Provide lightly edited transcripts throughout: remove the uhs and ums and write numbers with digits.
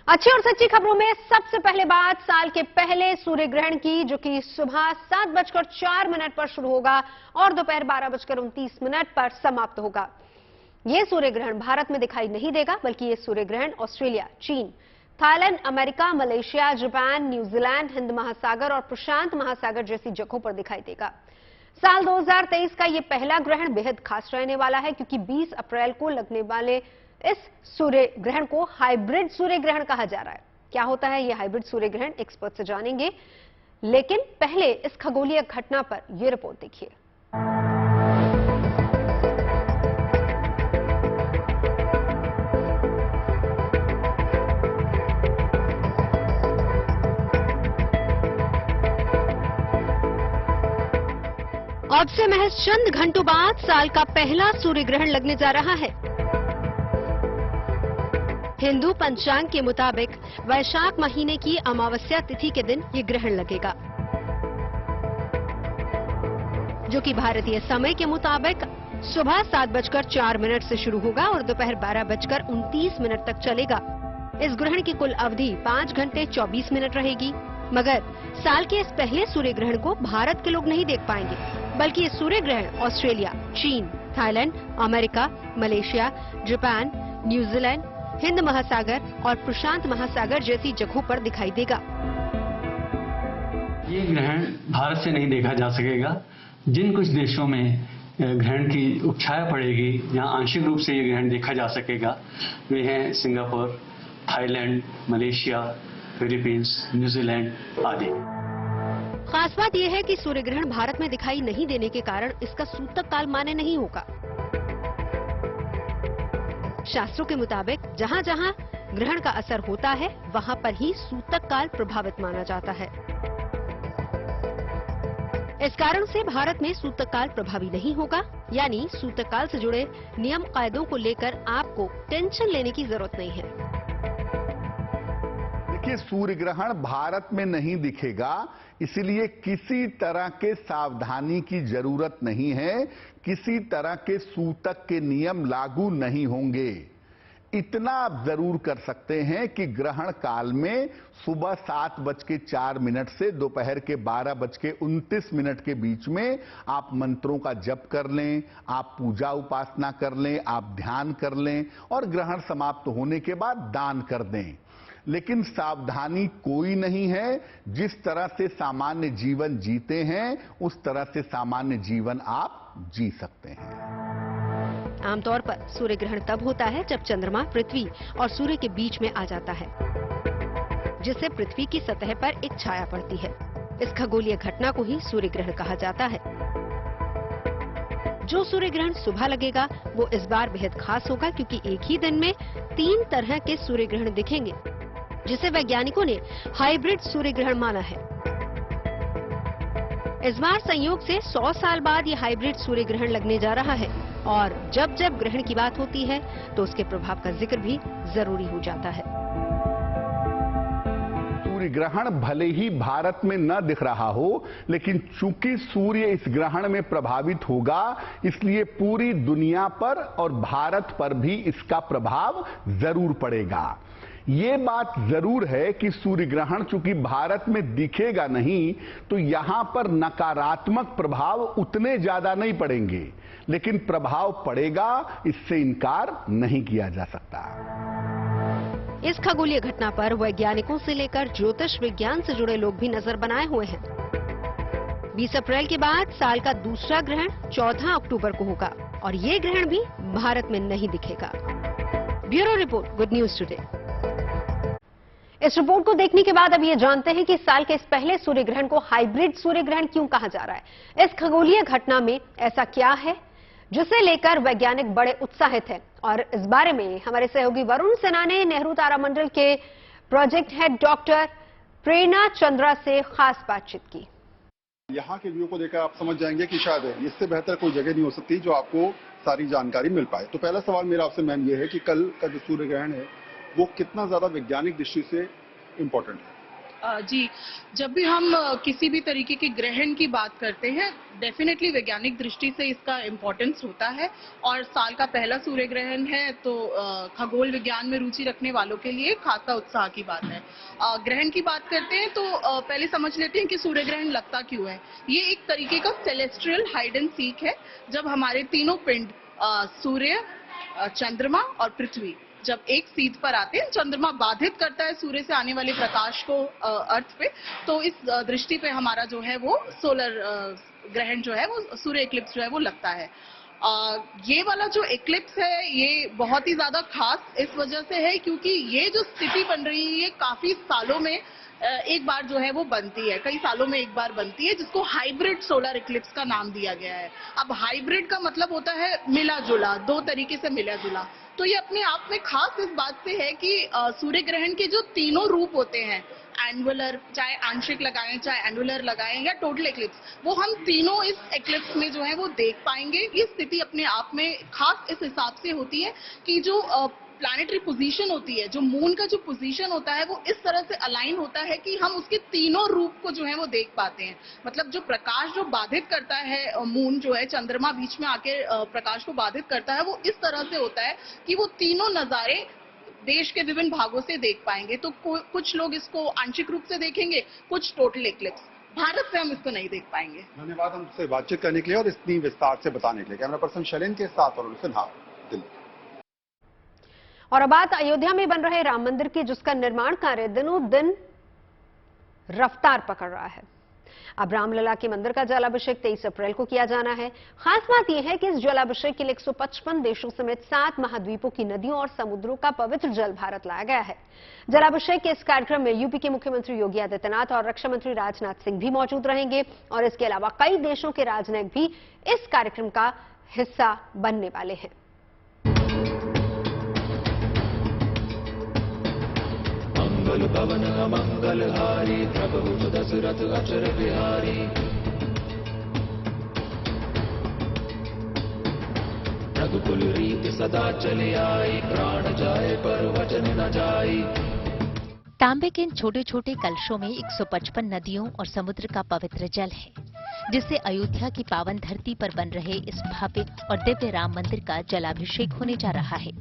अच्छी और सच्ची खबरों में सबसे पहले बात साल के पहले सूर्य ग्रहण की, जो कि सुबह 7:04 पर शुरू होगा और दोपहर 12:29 पर समाप्त होगा। यह सूर्य ग्रहण भारत में दिखाई नहीं देगा, बल्कि यह सूर्य ग्रहण ऑस्ट्रेलिया, चीन, Thailand, America, Malaysia, Japan, New Zealand, Hind महासागर और प्रशांत महासागर जैसी जगहों पर दिखाई देगा। साल 2023 का यह पहला ग्रहण बेहद खास रहने वाला है, क्योंकि 20 अप्रैल को लगने वाले इस सूर्य ग्रहण को हाइब्रिड सूर्य ग्रहण कहा जा रहा है। क्या होता है यह हाइब्रिड सूर्य ग्रहण, एक्सपर्ट से जानेंगे, लेकिन पहले इस खगोलीय घटना पर यह रिपोर्ट देखिए। अब से महज चंद घंटों बाद साल का पहला सूर्य ग्रहण लगने जा रहा है। हिंदू पंचांग के मुताबिक वैशाख महीने की अमावस्या तिथि के दिन ये ग्रहण लगेगा, जो कि भारतीय समय के मुताबिक सुबह 7:04 से शुरू होगा और दोपहर 12:29 तक चलेगा। इस ग्रहण की कुल अवधि 5 घंटे 24 मिनट रहेगी। मगर साल के इस पहले सूर्य ग्रहण को भारत के लोग नहीं देख पाएंगे, बल्कि ये सूर्य ग्रहण ऑस्ट्रेलिया, चीन, Thailand, America, Malaysia, Japan, New Zealand, Hind महासागर और प्रशांत महासागर जैसी जगहों पर दिखाई देगा। ये ग्रहण भारत से नहीं देखा जा सकेगा। जिन कुछ देशों में ग्रहण की उपछाया पड़ेगी, जहां आंशिक रूप से ये ग्रहण देखा जा सकेगा, वे हैं Singapore, Thailand, Malaysia, Philippines, New Zealand आदि। खास बात यह है कि सूर्य ग्रहण भारत में दिखाई नहीं देने के कारण इसका सूतक काल मान्य नहीं होगा। शास्त्रों के मुताबिक जहां जहां ग्रहण का असर होता है, वहां पर ही सूतक काल प्रभावित माना जाता है। इस कारण से भारत में सूतक काल प्रभावी नहीं होगा, यानी सूतक काल से जुड़े नियम कायदों को लेकर आपको टेंशन लेने की जरूरत नहीं है। देखिए, सूर्य ग्रहण भारत में नहीं दिखेगा, इसलिए किसी तरह के सावधानी की जरूरत नहीं है। किसी तरह के सूतक के नियम लागू नहीं होंगे। इतना आप जरूर कर सकते हैं कि ग्रहण काल में सुबह 7:04 से दोपहर के 12:29 के बीच में आप मंत्रों का जप कर लें, आप पूजा उपासना कर लें, आप ध्यान कर लें और ग्रहण समाप्त होने के बाद दान कर दें। लेकिन सावधानी कोई नहीं है। जिस तरह से सामान्य जीवन जीते हैं, उस तरह से सामान्य जीवन आप जी सकते हैं। आमतौर पर सूर्य ग्रहण तब होता है जब चंद्रमा पृथ्वी और सूर्य के बीच में आ जाता है, जिससे पृथ्वी की सतह पर एक छाया पड़ती है। इस खगोलीय घटना को ही सूर्य ग्रहण कहा जाता है। जो सूर्य ग्रहण सुबह लगेगा वो इस बार बेहद खास होगा, क्योंकि एक ही दिन में 3 तरह के सूर्य ग्रहण दिखेंगे, जिसे वैज्ञानिकों ने हाइब्रिड सूर्य ग्रहण माना है। इस बार संयोग से 100 साल बाद ये हाइब्रिड सूर्य ग्रहण लगने जा रहा है, और जब जब ग्रहण की बात होती है तो उसके प्रभाव का जिक्र भी जरूरी हो जाता है। सूर्य ग्रहण भले ही भारत में न दिख रहा हो, लेकिन चूंकि सूर्य इस ग्रहण में प्रभावित होगा, इसलिए पूरी दुनिया पर और भारत पर भी इसका प्रभाव जरूर पड़ेगा। ये बात जरूर है कि सूर्य ग्रहण चूंकि भारत में दिखेगा नहीं, तो यहां पर नकारात्मक प्रभाव उतने ज्यादा नहीं पड़ेंगे, लेकिन प्रभाव पड़ेगा, इससे इनकार नहीं किया जा सकता। इस खगोलीय घटना पर वैज्ञानिकों से लेकर ज्योतिष विज्ञान से जुड़े लोग भी नजर बनाए हुए हैं। 20 अप्रैल के बाद साल का दूसरा ग्रहण 14 अक्टूबर को होगा, और ये ग्रहण भी भारत में नहीं दिखेगा। Bureau report, good news today. इस रिपोर्ट को देखने के बाद अब ये जानते हैं कि साल के इस पहले सूर्य ग्रहण को हाइब्रिड सूर्य ग्रहण क्यों कहा जा रहा है। इस खगोलीय घटना में ऐसा क्या है जिसे लेकर वैज्ञानिक बड़े उत्साहित हैं, और इस बारे में हमारे सहयोगी वरुण सिन्हा ने नेहरू तारामंडल के प्रोजेक्ट हेड डॉक्टर प्रेरणा चंद्रा से खास बातचीत की। यहाँ के व्यू को देखकर आप समझ जाएंगे कि शायद इससे बेहतर कोई जगह नहीं हो सकती जो आपको सारी जानकारी मिल पाए। तो पहला सवाल मेरा आपसे मैम ये है कि कल का जो सूर्य ग्रहण है वो कितना ज्यादा वैज्ञानिक दृष्टि से इम्पोर्टेंट है? जी, जब भी हम किसी भी तरीके के ग्रहण की बात करते हैं, डेफिनेटली वैज्ञानिक दृष्टि से इसका इम्पोर्टेंस होता है और साल का पहला सूर्य ग्रहण है तो खगोल विज्ञान में रुचि रखने वालों के लिए खासा उत्साह की बात है। ग्रहण की बात करते हैं तो पहले समझ लेते हैं कि सूर्य ग्रहण लगता क्यों है। ये एक तरीके का सेलेस्ट्रियल हाइड एंड सीक है, जब हमारे तीनों पिंड सूर्य, चंद्रमा और पृथ्वी जब एक सीध पर आते हैं, चंद्रमा बाधित करता है सूर्य से आने वाले प्रकाश को अर्थ पे, तो इस दृष्टि पे हमारा जो है वो सोलर ग्रहण जो है वो सूर्य इक्लिप्स जो है वो लगता है। ये वाला जो इक्लिप्स है ये बहुत ही ज्यादा खास इस वजह से है क्योंकि ये जो स्थिति बन रही है ये काफी सालों में एक बार जो है वो बनती है, कई सालों में एक बार बनती है, जिसको हाइब्रिड सोलर इक्लिप्स का नाम दिया गया है। अब हाइब्रिड का मतलब होता है मिला जुला, दो तरीके से मिला जुला। तो ये अपने आप में खास इस बात से है कि सूर्य ग्रहण के जो तीनों रूप होते हैं, एनुअलर, चाहे आंशिक लगाएं चाहे एनुअलर लगाएं या टोटल इक्लिप्स, वो हम तीनों इस इक्लिप्स में जो है वो देख पाएंगे। ये स्थिति अपने आप में खास इस हिसाब से होती है कि जो प्लैनेटरी पोजीशन होती है, जो मून का जो पोजीशन होता है वो इस तरह से अलाइन होता है कि हम उसके तीनों रूप को जो है वो देख पाते हैं। मतलब जो प्रकाश जो बाधित करता है मून जो है, चंद्रमा बीच में आके प्रकाश को बाधित करता है, वो इस तरह से होता है कि वो तीनों नजारे देश के विभिन्न भागों से देख पाएंगे। तो कुछ लोग इसको आंशिक रूप से देखेंगे, कुछ टोटल इक्लिप्स। भारत से हम इसको नहीं देख पाएंगे। धन्यवाद हमसे बातचीत करने के लिए और इतनी विस्तार से बताने के लिए। कैमरा पर्सन शैलेन के साथ और सिन्हा, दिल्ली। और अब बात अयोध्या में बन रहे राम मंदिर की, जिसका निर्माण कार्य दिनों दिन रफ्तार पकड़ रहा है। अब रामलला के मंदिर का जलाभिषेक 23 अप्रैल को किया जाना है। खास बात यह है कि इस जलाभिषेक के लिए 155 देशों समेत 7 महाद्वीपों की नदियों और समुद्रों का पवित्र जल भारत लाया गया है। जलाभिषेक के इस कार्यक्रम में यूपी के मुख्यमंत्री योगी आदित्यनाथ और रक्षा मंत्री राजनाथ सिंह भी मौजूद रहेंगे और इसके अलावा कई देशों के राजनयिक भी इस कार्यक्रम का हिस्सा बनने वाले हैं। मंगल पवन अमंगलहारी प्रभु दशरथ अचर बिहारी। रघुकुल रीति सदा चले आई, प्राण जाए पर वचन न जाई। तांबे के इन छोटे छोटे कलशों में 155 नदियों और समुद्र का पवित्र जल है, जिससे अयोध्या की पावन धरती पर बन रहे इस भव्य और दिव्य राम मंदिर का जलाभिषेक होने जा रहा है।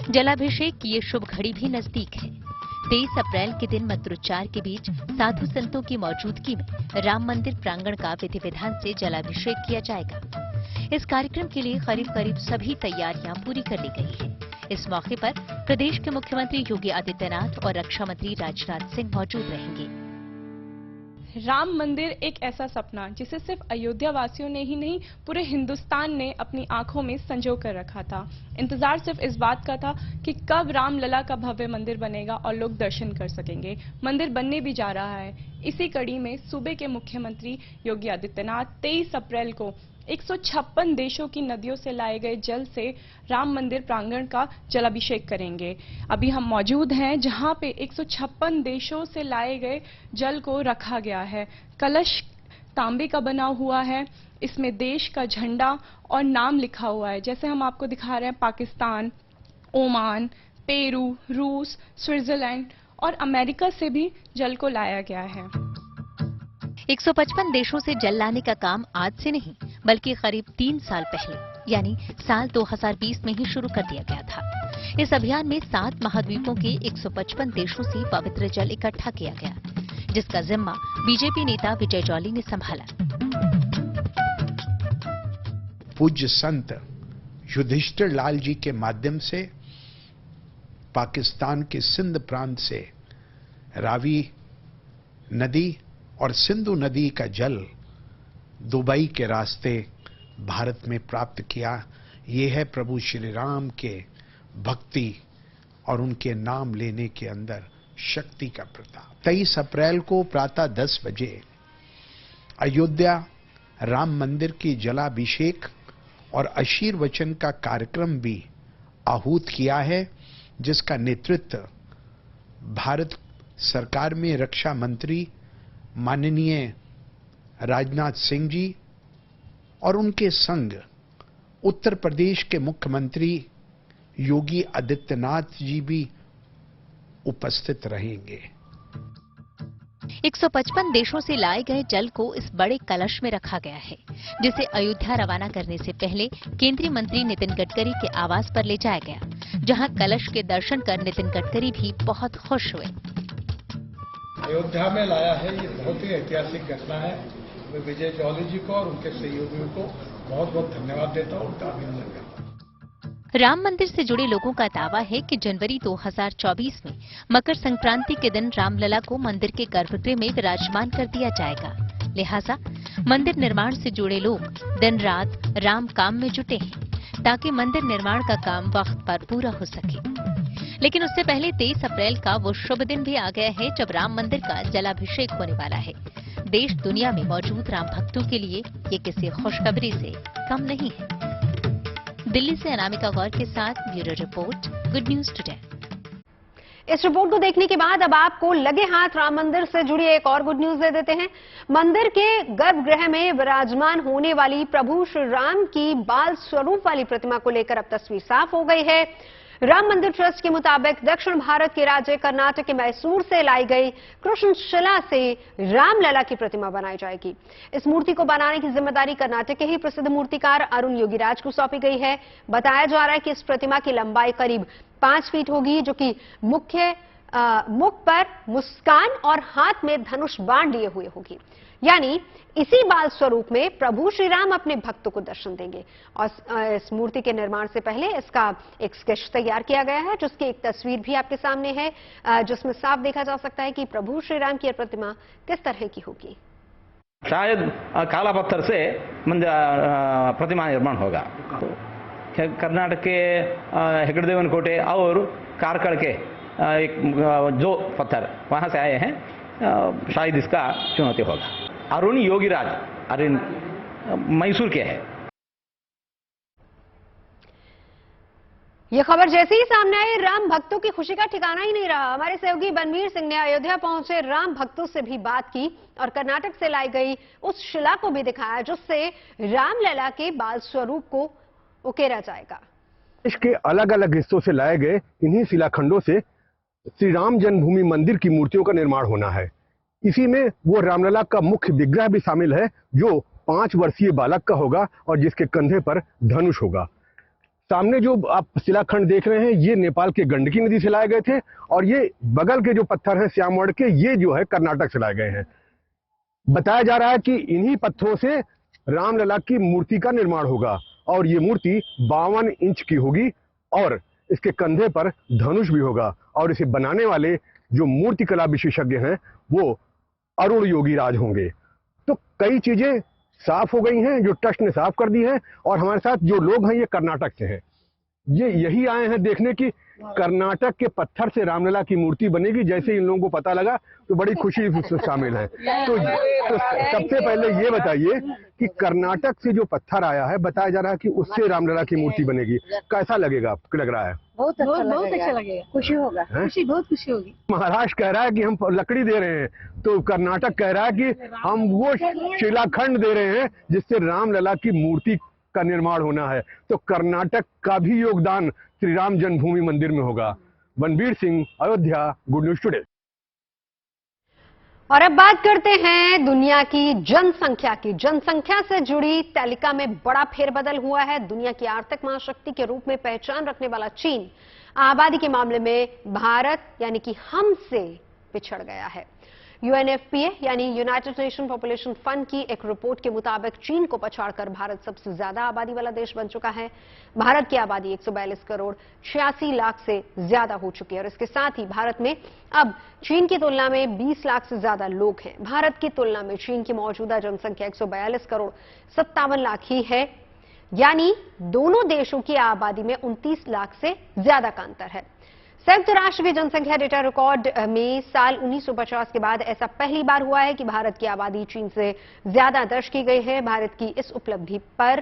जलाभिषेक की ये शुभ घड़ी भी नजदीक है। 23 अप्रैल के दिन मंत्रोच्चार के बीच साधु संतों की मौजूदगी में राम मंदिर प्रांगण का विधि विधान से जलाभिषेक किया जाएगा। इस कार्यक्रम के लिए करीब करीब सभी तैयारियां पूरी कर ली गई है। इस मौके पर प्रदेश के मुख्यमंत्री योगी आदित्यनाथ और रक्षा मंत्री राजनाथ सिंह मौजूद रहेंगे। राम मंदिर एक ऐसा सपना जिसे सिर्फ अयोध्या वासियों ने ही नहीं, पूरे हिंदुस्तान ने अपनी आंखों में संजो कर रखा था। इंतजार सिर्फ इस बात का था कि कब रामलला का भव्य मंदिर बनेगा और लोग दर्शन कर सकेंगे। मंदिर बनने भी जा रहा है। इसी कड़ी में सूबे के मुख्यमंत्री योगी आदित्यनाथ 23 अप्रैल को 156 देशों की नदियों से लाए गए जल से राम मंदिर प्रांगण का जलाभिषेक करेंगे। अभी हम मौजूद हैं जहां पे 156 देशों से लाए गए जल को रखा गया है। कलश तांबे का बना हुआ है, इसमें देश का झंडा और नाम लिखा हुआ है। जैसे हम आपको दिखा रहे हैं, पाकिस्तान, ओमान, पेरू, रूस, स्विट्जरलैंड और अमेरिका से भी जल को लाया गया है। 155 देशों से जल लाने का काम आज से नहीं, बल्कि करीब 3 साल पहले यानी साल 2020 में ही शुरू कर दिया गया था। इस अभियान में 7 महाद्वीपों के 155 देशों से पवित्र जल इकट्ठा किया गया, जिसका जिम्मा बीजेपी नेता विजय जॉली ने संभाला। पूज्य संत युधिष्ठिर लाल जी के माध्यम से पाकिस्तान के सिंध प्रांत से रावी नदी और सिंधु नदी का जल दुबई के रास्ते भारत में प्राप्त किया। ये है प्रभु श्री राम के भक्ति और उनके नाम लेने के अंदर शक्ति का प्रताप। 23 अप्रैल को प्रातः 10 बजे अयोध्या राम मंदिर की जलाभिषेक और आशीर्वचन का कार्यक्रम भी आहूत किया है, जिसका नेतृत्व भारत सरकार में रक्षा मंत्री माननीय राजनाथ सिंह जी और उनके संग उत्तर प्रदेश के मुख्यमंत्री योगी आदित्यनाथ जी भी उपस्थित रहेंगे। 155 देशों से लाए गए जल को इस बड़े कलश में रखा गया है, जिसे अयोध्या रवाना करने से पहले केंद्रीय मंत्री नितिन गडकरी के आवास पर ले जाया गया, जहां कलश के दर्शन कर नितिन गडकरी भी बहुत खुश हुए। अयोध्या में लाया है, ये बहुत ही ऐतिहासिक घटना है। मैं विजय जौहरी जी को और उनके सहयोगियों को बहुत बहुत धन्यवाद देता हूँ, उनका अभिनंदन करता हूँ। राम मंदिर से जुड़े लोगों का दावा है कि जनवरी 2024 में मकर संक्रांति के दिन रामलला को मंदिर के गर्भगृह में विराजमान कर दिया जाएगा। लिहाजा मंदिर निर्माण से जुड़े लोग दिन रात राम काम में जुटे हैं, ताकि मंदिर निर्माण का काम वक्त पर पूरा हो सके। लेकिन उससे पहले 23 अप्रैल का वो शुभ दिन भी आ गया है, जब राम मंदिर का जलाभिषेक होने वाला है। देश दुनिया में मौजूद राम भक्तों के लिए ये किसी खुशखबरी से कम नहीं है। दिल्ली से अनामिका गौर के साथ bureau report, good news today. इस रिपोर्ट को देखने के बाद अब आपको लगे हाथ राम मंदिर से जुड़ी एक और गुड न्यूज दे देते हैं। मंदिर के गर्भगृह में विराजमान होने वाली प्रभु श्री राम की बाल स्वरूप वाली प्रतिमा को लेकर अब तस्वीर साफ हो गई है। राम मंदिर ट्रस्ट के मुताबिक दक्षिण भारत के राज्य कर्नाटक के मैसूर से लाई गई कृष्णशिला से रामलला की प्रतिमा बनाई जाएगी। इस मूर्ति को बनाने की जिम्मेदारी कर्नाटक के ही प्रसिद्ध मूर्तिकार अरुण योगीराज को सौंपी गई है। बताया जा रहा है कि इस प्रतिमा की लंबाई करीब 5 फीट होगी, जो कि मुख पर मुस्कान और हाथ में धनुष बाण लिए हुए होगी। यानी इसी बाल स्वरूप में प्रभु श्री राम अपने भक्तों को दर्शन देंगे। और इस मूर्ति के निर्माण से पहले इसका एक स्केच तैयार किया गया है, जिसकी एक तस्वीर भी आपके सामने है, जिसमें साफ देखा जा सकता है कि प्रभु श्री राम की प्रतिमा किस तरह की होगी। शायद काला पत्थर से प्रतिमा निर्माण होगा। तो कर्नाटक के हेगड़देवन कोटे और कारकड़ के एक जो पत्थर वहां से आए हैं, शायद इसका चुनौती होगा। अरुण योगीराज अरुण मैसूर के हैं। यह खबर जैसे ही सामने आई, राम भक्तों की खुशी का ठिकाना ही नहीं रहा। हमारे सहयोगी बनवीर सिंह ने अयोध्या पहुंचे राम भक्तों से भी बात की और कर्नाटक से लाई गई उस शिला को भी दिखाया, जिससे रामलला के बाल स्वरूप को उकेरा जाएगा। देश के अलग अलग हिस्सों से लाए गए इन्हीं शिलाखंडों से श्री राम जन्मभूमि मंदिर की मूर्तियों का निर्माण होना है। इसी में वो रामलला का मुख्य विग्रह भी शामिल है, जो 5 वर्षीय बालक का होगा और जिसके कंधे पर धनुष होगा। सामने जो आप शिलाखंड देख रहे हैं, ये नेपाल के गंडकी नदी से लाए गए थे, और ये बगल के जो पत्थर हैं श्यामवर्ण के, ये जो है कर्नाटक से लाए गए हैं। बताया जा रहा है कि इन्हीं पत्थरों से रामलला की मूर्ति का निर्माण होगा, और ये मूर्ति 52 इंच की होगी और इसके कंधे पर धनुष भी होगा। और इसे बनाने वाले जो मूर्तिकला विशेषज्ञ हैं, वो अरुण योगीराज होंगे। तो कई चीजें साफ हो गई हैं, जो ट्रस्ट ने साफ कर दी है। और हमारे साथ जो लोग हैं, ये कर्नाटक से हैं। ये यही आए हैं देखने की कर्नाटक के पत्थर से रामलला की मूर्ति बनेगी। जैसे इन लोगों को पता लगा तो बड़ी खुशी शामिल है। तो सबसे पहले ये बताइए कि कर्नाटक से जो पत्थर आया है, बताया जा रहा है कि उससे रामलला की मूर्ति बनेगी। कैसा लगेगा, आपको लग रहा है? बहुत अच्छा लगेगा, खुशी होगा, बहुत खुशी होगी। महाराष्ट्र कह रहा है कि हम लकड़ी दे रहे हैं, तो कर्नाटक कह रहा है कि हम वो शिलाखंड दे रहे हैं जिससे रामलला की मूर्ति का निर्माण होना है। तो कर्नाटक का भी योगदान श्री राम जन्मभूमि मंदिर में होगा। Banvir Singh, Ayodhya, good news today. और अब बात करते हैं दुनिया की जनसंख्या की। जनसंख्या से जुड़ी तालिका में बड़ा फेरबदल हुआ है। दुनिया की आर्थिक महाशक्ति के रूप में पहचान रखने वाला चीन आबादी के मामले में भारत यानी कि हमसे पिछड़ गया है। यूएनएफपीए यानी यूनाइटेड नेशन पॉपुलेशन फंड की एक रिपोर्ट के मुताबिक चीन को पछाड़कर भारत सबसे ज्यादा आबादी वाला देश बन चुका है। भारत की आबादी 142 करोड़ 86 लाख से ज्यादा हो चुकी है और इसके साथ ही भारत में अब चीन की तुलना में 20 लाख से ज्यादा लोग हैं। भारत की तुलना में चीन की मौजूदा जनसंख्या 142 करोड़ 57 लाख ही है, यानी दोनों देशों की आबादी में 29 लाख से ज्यादा का अंतर है। संयुक्त राष्ट्र की जनसंख्या डेटा रिकॉर्ड में साल 1950 के बाद ऐसा पहली बार हुआ है कि भारत की आबादी चीन से ज्यादा दर्ज की गई है। भारत की इस उपलब्धि पर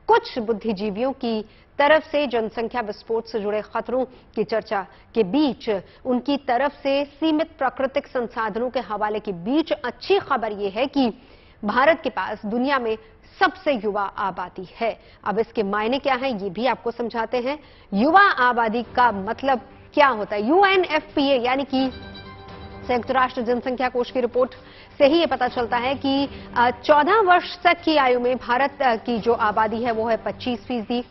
कुछ बुद्धिजीवियों की तरफ से जनसंख्या विस्फोट से जुड़े खतरों की चर्चा के बीच उनकी तरफ से सीमित प्राकृतिक संसाधनों के हवाले के बीच अच्छी खबर यह है कि भारत के पास दुनिया में सबसे युवा आबादी है। अब इसके मायने क्या हैं, ये भी आपको समझाते हैं। युवा आबादी का मतलब क्या होता है? यूएनएफपीए यानी कि संयुक्त राष्ट्र जनसंख्या कोष की रिपोर्ट से ही ये पता चलता है कि 14 वर्ष तक की आयु में भारत की जो आबादी है वो है 25%,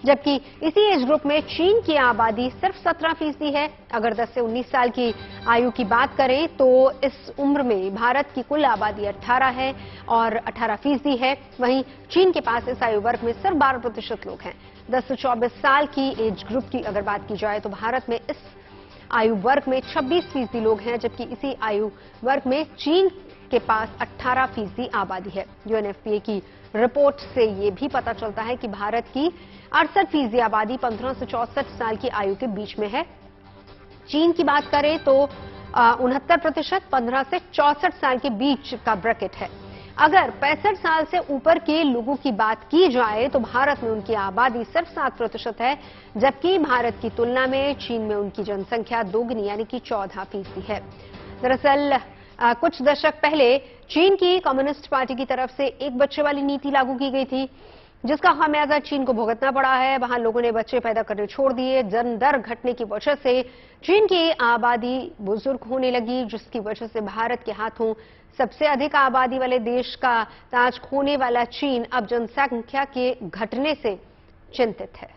जबकि इसी एज ग्रुप में चीन की आबादी सिर्फ 17% है। अगर 10 से 19 साल की आयु की बात करें तो इस उम्र में भारत की कुल आबादी 18 है और 18% है। वहीं चीन के पास इस आयु वर्ग में सिर्फ 12% लोग हैं। 10 से 24 साल की एज ग्रुप की अगर बात की जाए तो भारत में इस आयु वर्ग में 26% लोग हैं, जबकि इसी आयु वर्ग में चीन के पास 18% आबादी है। यूएनएफपीए की रिपोर्ट से ये भी पता चलता है कि भारत की 68% आबादी 15 से 64 साल की आयु के बीच में है। चीन की बात करें तो 69% 15 से 64 साल के बीच का ब्रैकेट है। अगर 65 साल से ऊपर के लोगों की बात की जाए तो भारत में उनकी आबादी सिर्फ 7% है, जबकि भारत की तुलना में चीन में उनकी जनसंख्या दोगुनी यानी कि 14% है। दरअसल कुछ दशक पहले चीन की कम्युनिस्ट पार्टी की तरफ से एक बच्चे वाली नीति लागू की गई थी, जिसका खामियाजा चीन को भुगतना पड़ा है। वहां लोगों ने बच्चे पैदा करने छोड़ दिए। जन्म दर घटने की वजह से चीन की आबादी बुजुर्ग होने लगी, जिसकी वजह से भारत के हाथों सबसे अधिक आबादी वाले देश का ताज खोने वाला चीन अब जनसंख्या के घटने से चिंतित है।